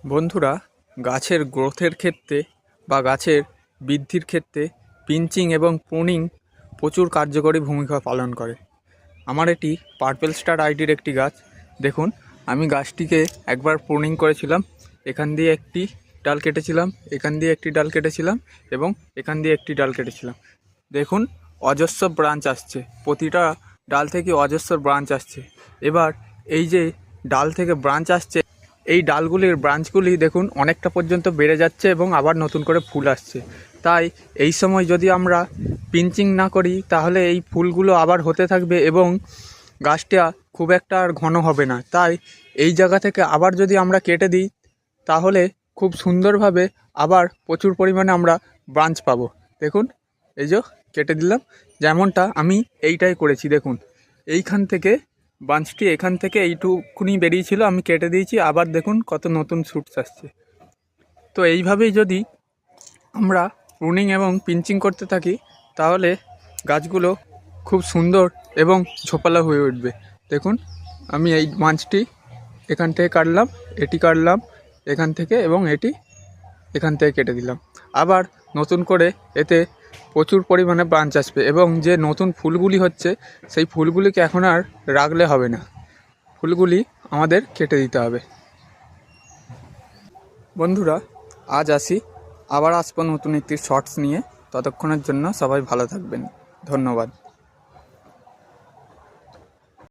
বন্ধুরা, গাছের গ্রোথের ক্ষেত্রে বা গাছের বৃদ্ধির ক্ষেত্রে পিঞ্চিং এবং প্রুনিং প্রচুর কার্যকরী ভূমিকা পালন করে। আমার এটি পার্পেল স্টার আইডির একটি গাছ। দেখুন, আমি গাছটিকে একবার প্রুনিং করেছিলাম। এখান দিয়ে একটি ডাল কেটেছিলাম, এখান দিয়ে একটি ডাল কেটেছিলাম এবং এখান দিয়ে একটি ডাল কেটেছিলাম। দেখুন, অজস্র ব্রাঞ্চ আসছে, প্রতিটা ডাল থেকে অজস্র ব্রাঞ্চ আসছে। এবার এই যে ডাল থেকে ব্রাঞ্চ আসছে, এই ডালগুলির ব্রাঞ্চগুলি দেখুন অনেকটা পর্যন্ত বেড়ে যাচ্ছে এবং আবার নতুন করে ফুল আসছে। তাই এই সময় যদি আমরা পিঞ্চিং না করি তাহলে এই ফুলগুলো আবার হতে থাকবে এবং গাছটা খুব একটা আর ঘন হবে না। তাই এই জায়গা থেকে আবার যদি আমরা কেটে দিই তাহলে খুব সুন্দরভাবে আবার প্রচুর পরিমাণে আমরা ব্রাঞ্চ পাবো। দেখুন, এই যে কেটে দিলাম, যেমনটা আমি এইটাই করেছি। দেখুন, এইখান থেকে ব্রাঞ্চটি এখান থেকে এইটুকুনি বেরিয়েছিল, আমি কেটে দিয়েছি, আবার দেখুন কত নতুন শুটস আসছে। তো এইভাবেই যদি আমরা প্রুনিং এবং পিঞ্চিং করতে থাকি তাহলে গাছগুলো খুব সুন্দর এবং ঝোপালো হয়ে উঠবে। দেখুন, আমি এই ব্রাঞ্চটি এখান থেকে কাটলাম, এটি কাটলাম এখান থেকে এবং এটি এখান থেকে কেটে দিলাম। আবার নতুন করে এতে প্রচুর পরিমাণে ব্রাঞ্চ আসবে এবং যে নতুন ফুলগুলি হচ্ছে সেই ফুলগুলিকে এখন আর রাখলে হবে না, ফুলগুলি আমাদের কেটে দিতে হবে। বন্ধুরা, আজ আসি, আবার আসবো নতুন একটি শর্টস নিয়ে। ততক্ষণের জন্য সবাই ভালো থাকবেন। ধন্যবাদ।